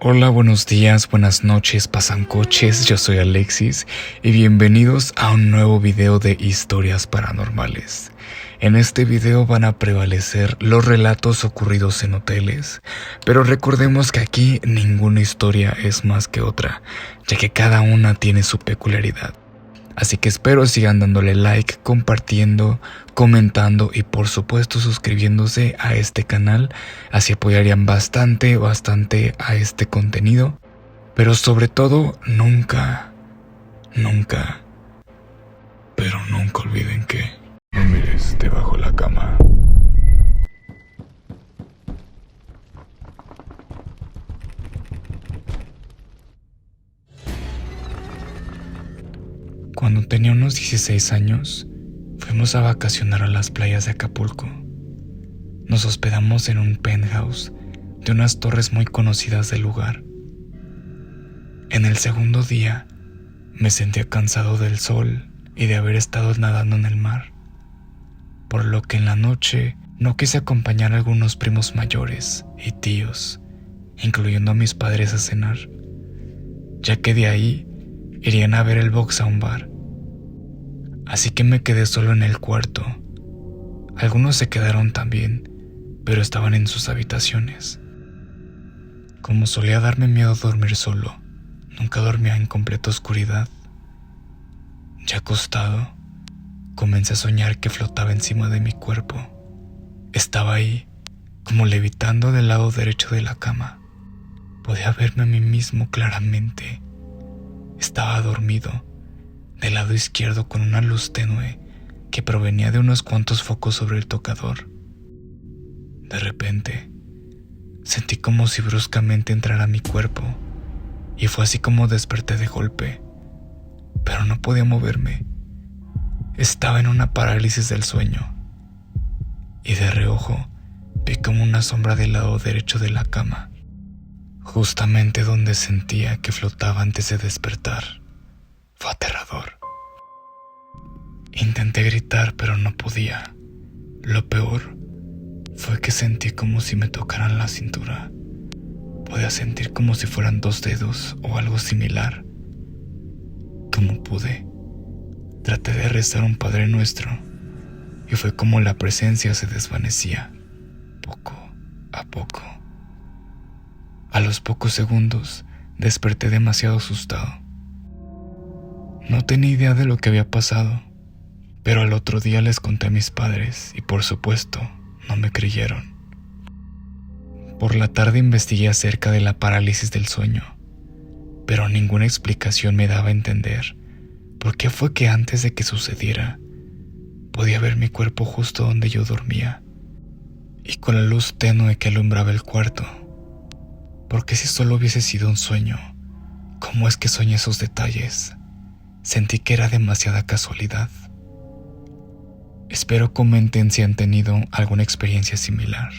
Hola, buenos días, buenas noches, pasan coches, yo soy Alexis y bienvenidos a un nuevo video de historias paranormales. En este video van a prevalecer los relatos ocurridos en hoteles, pero recordemos que aquí ninguna historia es más que otra, ya que cada una tiene su peculiaridad. Así que espero sigan dándole like, compartiendo, comentando y por supuesto suscribiéndose a este canal, así apoyarían bastante a este contenido. Pero sobre todo, nunca olviden que no mires debajo la cama. Cuando tenía unos 16 años, fuimos a vacacionar a las playas de Acapulco. Nos hospedamos en un penthouse de unas torres muy conocidas del lugar. En el segundo día, me sentía cansado del sol y de haber estado nadando en el mar, por lo que en la noche no quise acompañar a algunos primos mayores y tíos, incluyendo a mis padres a cenar, ya que de ahí irían a ver el box a un bar. Así que me quedé solo en el cuarto. Algunos se quedaron también, pero estaban en sus habitaciones. Como solía darme miedo dormir solo, nunca dormía en completa oscuridad. Ya acostado, comencé a soñar que flotaba encima de mi cuerpo. Estaba ahí, como levitando del lado derecho de la cama. Podía verme a mí mismo claramente. Estaba dormido, del lado izquierdo con una luz tenue que provenía de unos cuantos focos sobre el tocador. De repente, sentí como si bruscamente entrara a mi cuerpo y fue así como desperté de golpe, pero no podía moverme. Estaba en una parálisis del sueño y de reojo vi como una sombra del lado derecho de la cama, justamente donde sentía que flotaba antes de despertar. Fue aterrador. Intenté gritar, pero no podía. Lo peor fue que sentí como si me tocaran la cintura. Podía sentir como si fueran 2 dedos o algo similar. Como pude, traté de rezar un Padre Nuestro y fue como la presencia se desvanecía, poco a poco. A los pocos segundos desperté demasiado asustado. No tenía idea de lo que había pasado, pero al otro día les conté a mis padres y por supuesto no me creyeron. Por la tarde investigué acerca de la parálisis del sueño, pero ninguna explicación me daba a entender por qué fue que antes de que sucediera podía ver mi cuerpo justo donde yo dormía y con la luz tenue que alumbraba el cuarto. Porque si solo hubiese sido un sueño, ¿cómo es que soñé esos detalles? Sentí que era demasiada casualidad. Espero comenten si han tenido alguna experiencia similar.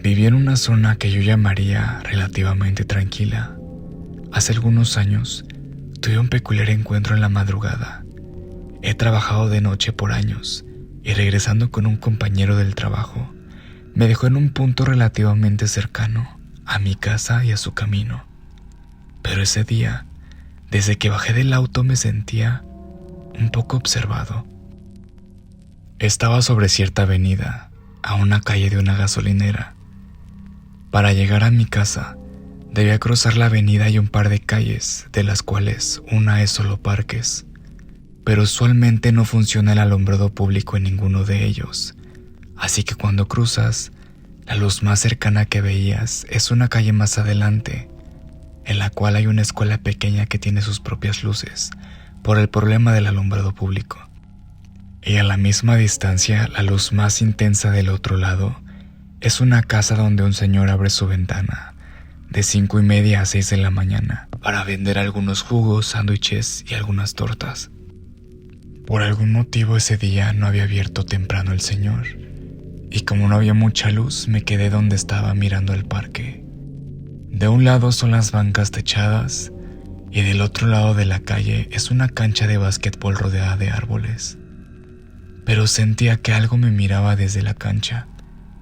Viví en una zona que yo llamaría relativamente tranquila. Hace algunos años tuve un peculiar encuentro en la madrugada. He trabajado de noche por años y regresando con un compañero del trabajo, me dejó en un punto relativamente cercano a mi casa y a su camino. Pero ese día, desde que bajé del auto me sentía un poco observado. Estaba sobre cierta avenida, a una calle de una gasolinera. Para llegar a mi casa, debía cruzar la avenida y un par de calles, de las cuales una es solo parques. Pero usualmente no funciona el alumbrado público en ninguno de ellos, así que cuando cruzas, la luz más cercana que veías es una calle más adelante, en la cual hay una escuela pequeña que tiene sus propias luces, por el problema del alumbrado público. Y a la misma distancia, la luz más intensa del otro lado es una casa donde un señor abre su ventana de 5:30 a 6 de la mañana para vender algunos jugos, sándwiches y algunas tortas. Por algún motivo ese día no había abierto temprano el señor, y como no había mucha luz me quedé donde estaba mirando el parque. De un lado son las bancas techadas y del otro lado de la calle es una cancha de básquetbol rodeada de árboles. Pero sentía que algo me miraba desde la cancha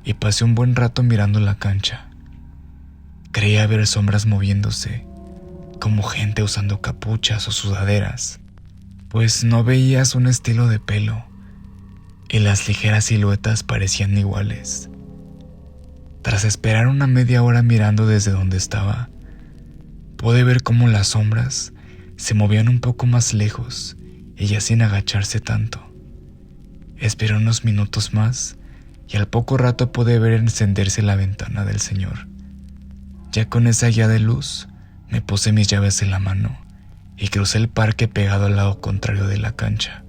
y pasé un buen rato mirando la cancha. Creía ver sombras moviéndose, como gente usando capuchas o sudaderas, pues no veías un estilo de pelo y las ligeras siluetas parecían iguales. Tras esperar una media hora mirando desde donde estaba, pude ver cómo las sombras se movían un poco más lejos y ya sin agacharse tanto. Esperé unos minutos más y al poco rato pude ver encenderse la ventana del señor. Ya con esa guía de luz, me puse mis llaves en la mano y crucé el parque pegado al lado contrario de la cancha.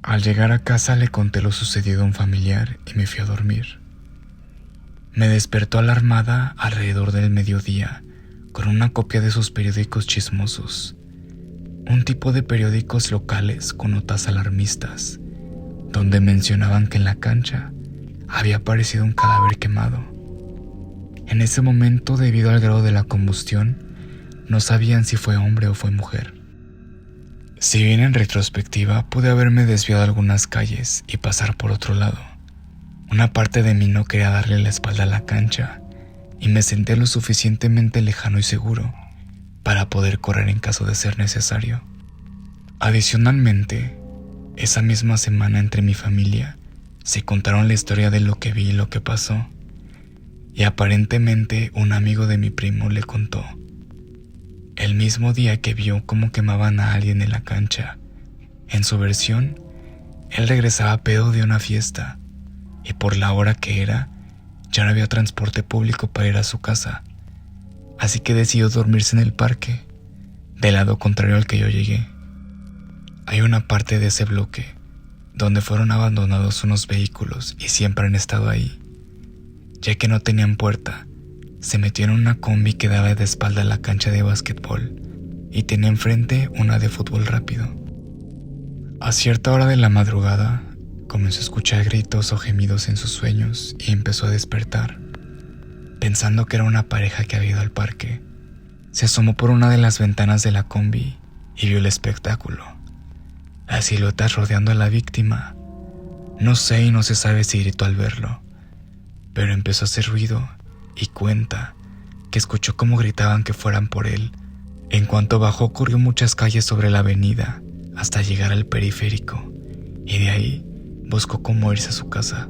Al llegar a casa le conté lo sucedido a un familiar y me fui a dormir. Me despertó alarmada alrededor del mediodía con una copia de sus periódicos chismosos, un tipo de periódicos locales con notas alarmistas, donde mencionaban que en la cancha había aparecido un cadáver quemado. En ese momento, debido al grado de la combustión, no sabían si fue hombre o fue mujer. Si bien en retrospectiva pude haberme desviado algunas calles y pasar por otro lado, una parte de mí no quería darle la espalda a la cancha y me senté lo suficientemente lejano y seguro para poder correr en caso de ser necesario. Adicionalmente, esa misma semana entre mi familia se contaron la historia de lo que vi y lo que pasó, y aparentemente un amigo de mi primo le contó. El mismo día que vio cómo quemaban a alguien en la cancha, en su versión, él regresaba pedo de una fiesta y por la hora que era, ya no había transporte público para ir a su casa, así que decidió dormirse en el parque, del lado contrario al que yo llegué. Hay una parte de ese bloque donde fueron abandonados unos vehículos y siempre han estado ahí. Ya que no tenían puerta, se metió en una combi que daba de espalda a la cancha de básquetbol y tenía enfrente una de fútbol rápido. A cierta hora de la madrugada, comenzó a escuchar gritos o gemidos en sus sueños y empezó a despertar. Pensando que era una pareja que había ido al parque, se asomó por una de las ventanas de la combi y vio el espectáculo. Las siluetas rodeando a la víctima. No sé y no se sabe si gritó al verlo, pero empezó a hacer ruido y cuenta que escuchó cómo gritaban que fueran por él. En cuanto bajó, corrió muchas calles sobre la avenida hasta llegar al periférico y de ahí buscó cómo irse a su casa.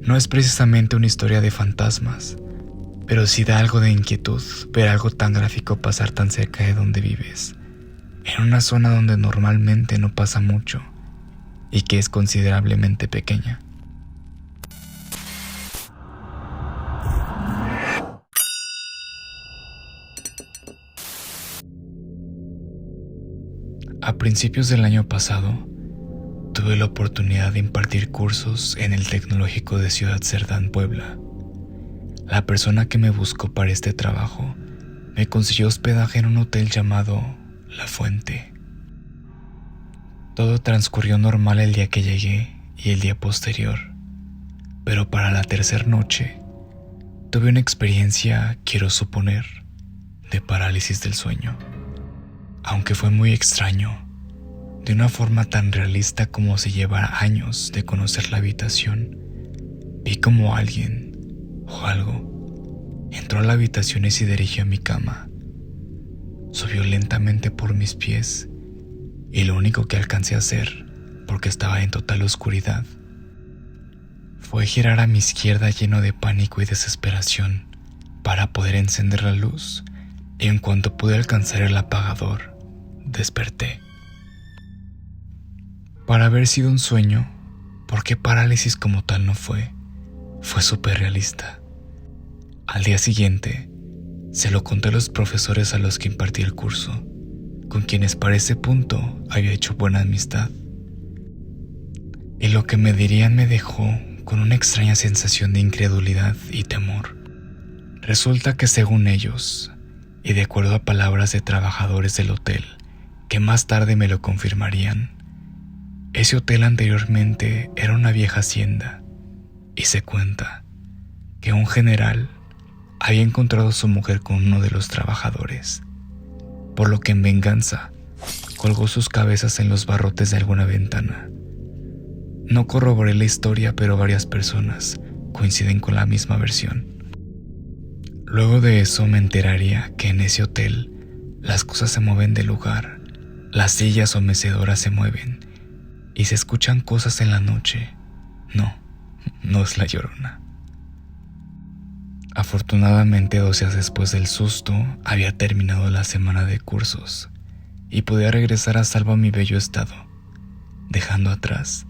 No es precisamente una historia de fantasmas, pero sí da algo de inquietud ver algo tan gráfico pasar tan cerca de donde vives, en una zona donde normalmente no pasa mucho y que es considerablemente pequeña. A principios del año pasado, tuve la oportunidad de impartir cursos en el Tecnológico de Ciudad Cerdán, Puebla. La persona que me buscó para este trabajo me consiguió hospedaje en un hotel llamado La Fuente. Todo transcurrió normal el día que llegué y el día posterior, pero para la tercera noche tuve una experiencia, quiero suponer, de parálisis del sueño. Aunque fue muy extraño, de una forma tan realista como si llevara años de conocer la habitación, vi como alguien o algo entró a la habitación y se dirigió a mi cama. Subió lentamente por mis pies y lo único que alcancé a hacer, porque estaba en total oscuridad, fue girar a mi izquierda lleno de pánico y desesperación para poder encender la luz, y en cuanto pude alcanzar el apagador, desperté. Para haber sido un sueño, porque parálisis como tal no fue súper realista. Al día siguiente, se lo conté a los profesores a los que impartí el curso, con quienes para ese punto había hecho buena amistad. Y lo que me dirían me dejó con una extraña sensación de incredulidad y temor. Resulta que según ellos, y de acuerdo a palabras de trabajadores del hotel, que más tarde me lo confirmarían, ese hotel anteriormente era una vieja hacienda, y se cuenta que un general había encontrado a su mujer con uno de los trabajadores por lo que en venganza colgó sus cabezas en los barrotes de alguna ventana. No corroboré la historia, pero varias personas coinciden con la misma versión. Luego de eso me enteraría que en ese hotel las cosas se mueven de lugar, las sillas o mecedoras se mueven y se escuchan cosas en la noche. No es la Llorona. Afortunadamente, 2 días después del susto, había terminado la semana de cursos y podía regresar a salvo a mi bello estado, dejando atrás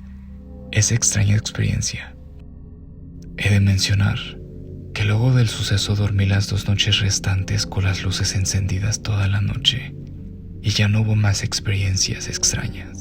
esa extraña experiencia. He de mencionar que luego del suceso dormí las 2 noches restantes con las luces encendidas toda la noche y ya no hubo más experiencias extrañas.